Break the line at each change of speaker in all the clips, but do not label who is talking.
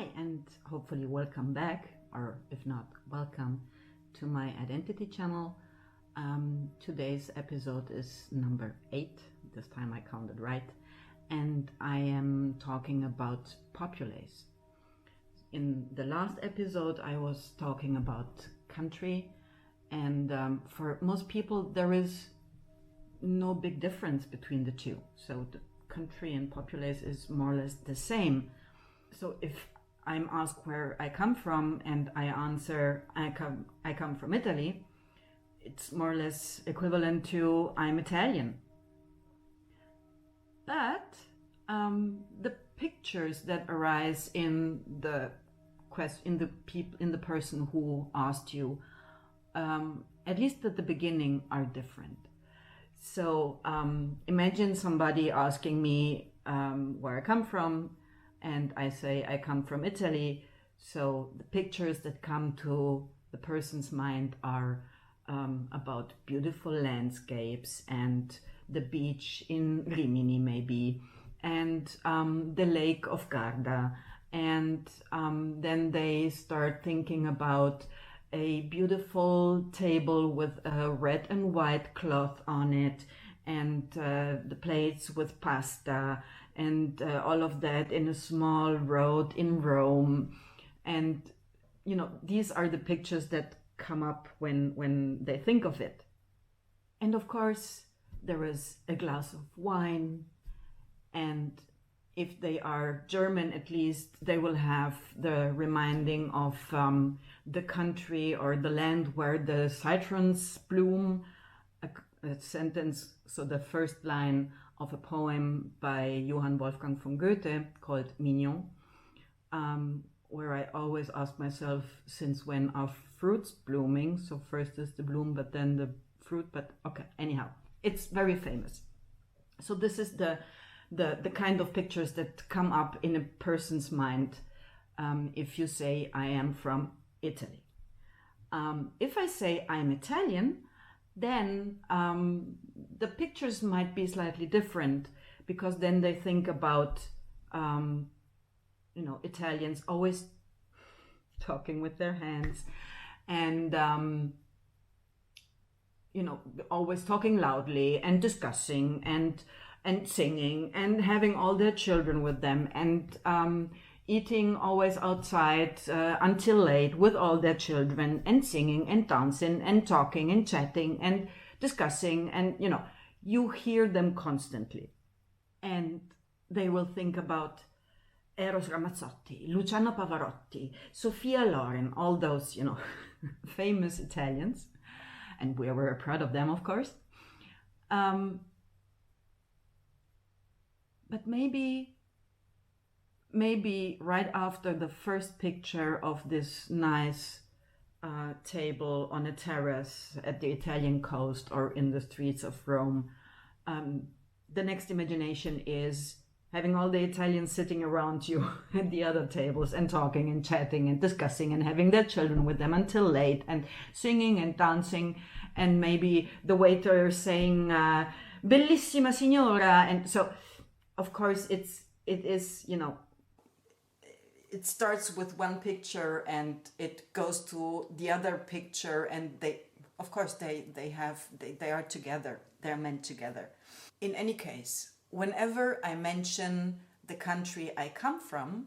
Hi, and hopefully welcome back, or if not, welcome to my identity channel. Today's episode is number 8. This time I counted right. And I am talking about Populace. In the last episode, I was talking about country. And for most people, there is no big difference between the two. So the country and Populace is more or less the same. So if I'm asked where I come from and I answer I come from Italy, it's more or less equivalent to I'm Italian. But the pictures that arise in the person who asked you, at least at the beginning, are different. So imagine somebody asking me where I come from, and I say I come from Italy. So the pictures that come to the person's mind are about beautiful landscapes and the beach in Rimini maybe, and the lake of Garda. And then they start thinking about a beautiful table with a red and white cloth on it, and the plates with pasta, and all of that in a small road in Rome. And these are the pictures that come up when they think of it. And of course there is a glass of wine, and if they are German, at least they will have the reminding of the country or the land where the citrons bloom, a sentence, so the first line of a poem by Johann Wolfgang von Goethe called Mignon, where I always ask myself, since when are fruits blooming? So first is the bloom, but then the fruit, but okay, anyhow, it's very famous. So this is the kind of pictures that come up in a person's mind if you say I am from Italy. If I say I'm Italian, then the pictures might be slightly different, because then they think about Italians always talking with their hands, and always talking loudly and discussing and singing and having all their children with them, and eating always outside until late with all their children, and singing and dancing and talking and chatting and discussing, and you hear them constantly. And they will think about Eros Ramazzotti, Luciano Pavarotti, Sofia Loren, all those famous Italians, and we were proud of them, of course. But maybe right after the first picture of this nice table on a terrace at the Italian coast or in the streets of Rome, the next imagination is having all the Italians sitting around you at the other tables and talking and chatting and discussing and having their children with them until late, and singing and dancing, and maybe the waiter saying bellissima signora. And so of course it starts with one picture and it goes to the other picture, and they are together, they're meant together. In any case, whenever I mention the country I come from,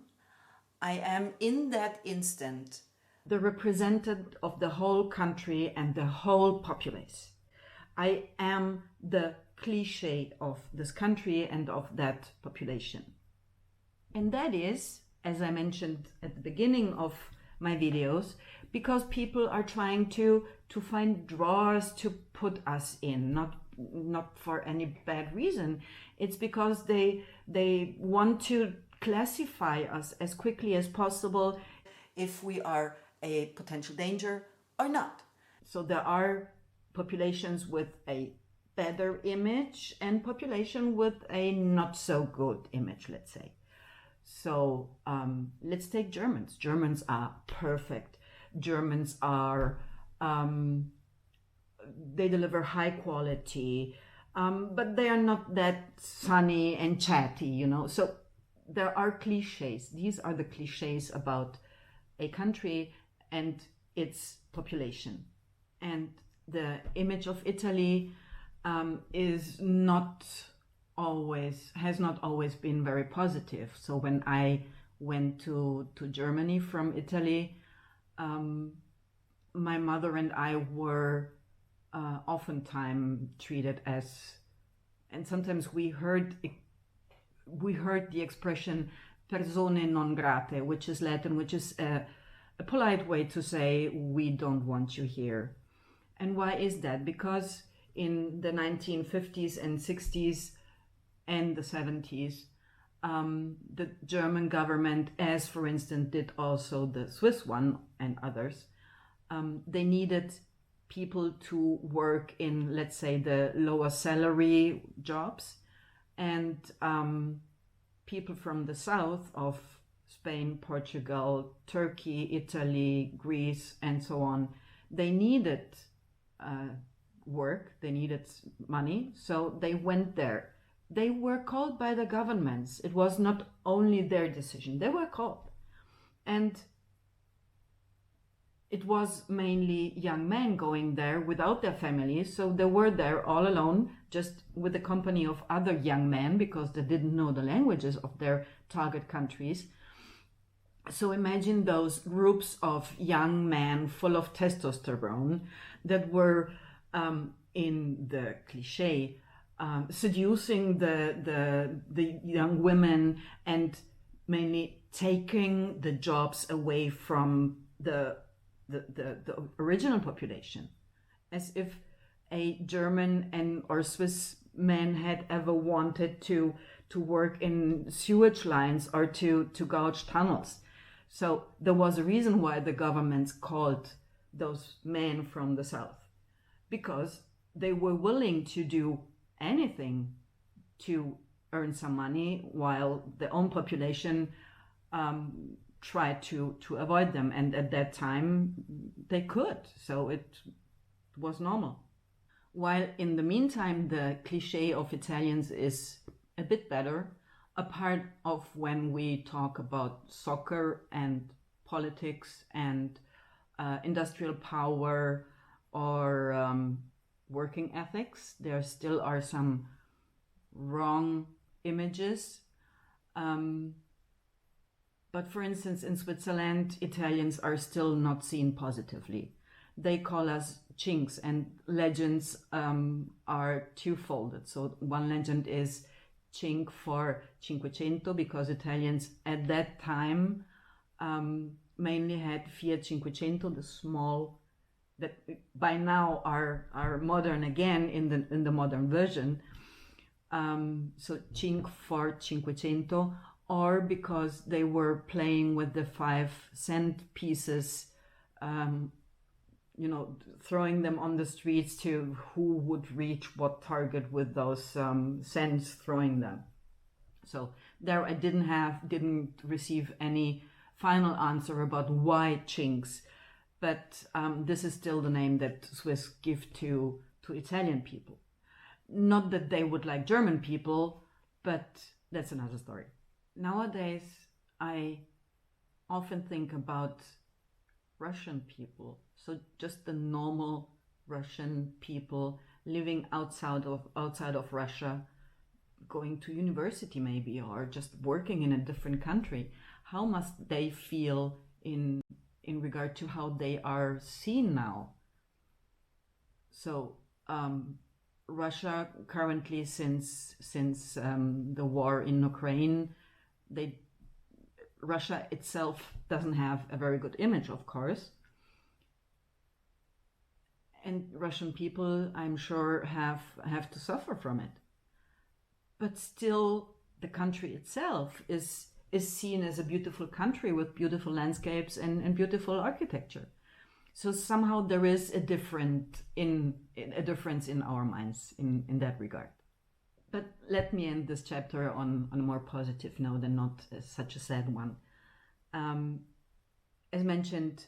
I am in that instant the representative of the whole country and the whole populace. I am the cliche of this country and of that population. And that is, as I mentioned at the beginning of my videos, because people are trying to find drawers to put us in, not for any bad reason. It's because they want to classify us as quickly as possible if we are a potential danger or not. So there are populations with a better image and population with a not so good image, let's say. So let's take Germans. Germans are perfect. Germans are they deliver high quality, but they are not that sunny and chatty, So there are cliches. These are the cliches about a country and its population. And the image of Italy has not always been very positive. So when I went to Germany from Italy, my mother and I were oftentimes treated as, and sometimes we heard the expression persone non grate, which is Latin, which is a polite way to say we don't want you here. And why is that? Because in the 1950s and 60s and the 70s, the German government, as for instance did also the Swiss one and others, they needed people to work in, let's say, the lower salary jobs, and people from the south of Spain, Portugal, Turkey, Italy, Greece, and so on, they needed work, they needed money, so they went there. They were called by the governments. It was not only their decision, they were called. And it was mainly young men going there without their families, so they were there all alone, just with the company of other young men, because they didn't know the languages of their target countries. So imagine those groups of young men full of testosterone that were in the cliche, seducing the young women and mainly taking the jobs away from the original population, as if a German and or Swiss man had ever wanted to work in sewage lines or to gouge tunnels. So there was a reason why the governments called those men from the south, because they were willing to do anything to earn some money, while their own population tried to avoid them. And at that time they could, so it was normal. While in the meantime the cliche of Italians is a bit better, apart of when we talk about soccer and politics and industrial power or working ethics, there still are some wrong images. But for instance, in Switzerland, Italians are still not seen positively. They call us chinks, and legends are twofold. So one legend is chink for Cinquecento, because Italians at that time mainly had Fiat Cinquecento, the small, that by now are modern again in the modern version. So chink for Cinquecento, or because they were playing with the 5-cent pieces, throwing them on the streets to who would reach what target with those cents, throwing them. So there I didn't receive any final answer about why chinks, but this is still the name that Swiss give to Italian people. Not that they would like German people, but that's another story. Nowadays, I often think about Russian people, so just the normal Russian people living outside of Russia, going to university maybe, or just working in a different country. How must they feel in regard to how they are seen now? So Russia currently, since the war in Ukraine, Russia itself doesn't have a very good image, of course. And Russian people, I'm sure, have to suffer from it. But still, the country itself is seen as a beautiful country with beautiful landscapes and beautiful architecture. So somehow there is a difference in our minds in that regard. But let me end this chapter on a more positive note and not such a sad one. As mentioned,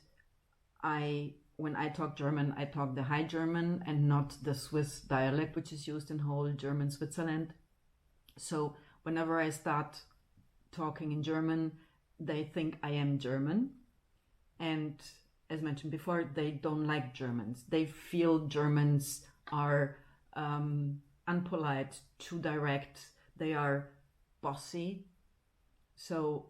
when I talk German, I talk the High German and not the Swiss dialect, which is used in whole German Switzerland. So whenever I start talking in German, they think I am German. And as mentioned before, they don't like Germans. They feel Germans are unpolite, too direct. They are bossy. So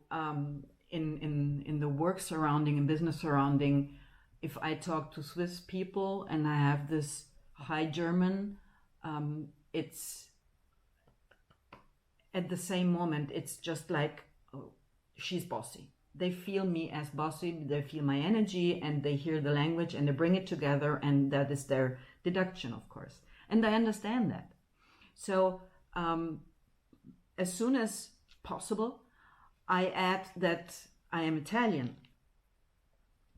in the work surrounding and business surrounding, if I talk to Swiss people and I have this high German, it's at the same moment, it's just like, oh, she's bossy. They feel me as bossy, they feel my energy, and they hear the language and they bring it together, and that is their deduction, of course. And I understand that. So as soon as possible, I add that I am Italian.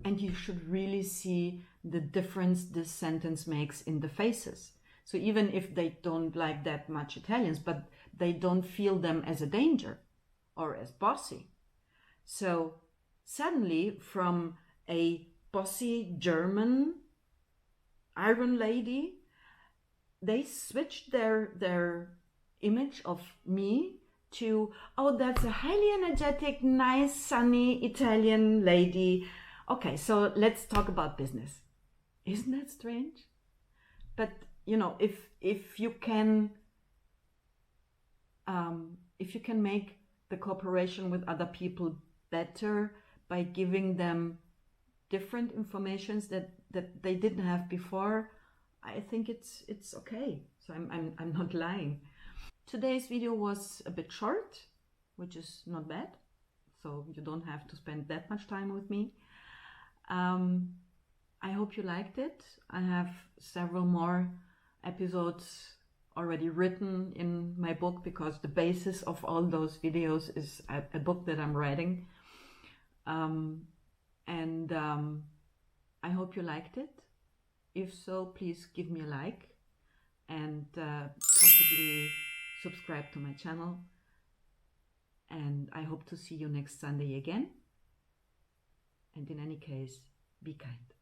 And you should really see the difference this sentence makes in the faces. So even if they don't like that much Italians, but they don't feel them as a danger or as bossy. So suddenly, from a bossy German iron lady, they switched their image of me to, oh, that's a highly energetic, nice, sunny Italian lady. Okay, so let's talk about business. Isn't that strange? But if you can make the cooperation with other people better by giving them different informations that they didn't have before, I think it's okay. So I'm not lying. Today's video was a bit short, which is not bad. So you don't have to spend that much time with me. I hope you liked it. I have several more episodes already written in my book, because the basis of all those videos is a book that I'm writing. I hope you liked it. If so, please give me a like and possibly subscribe to my channel. And I hope to see you next Sunday again. And in any case, be kind.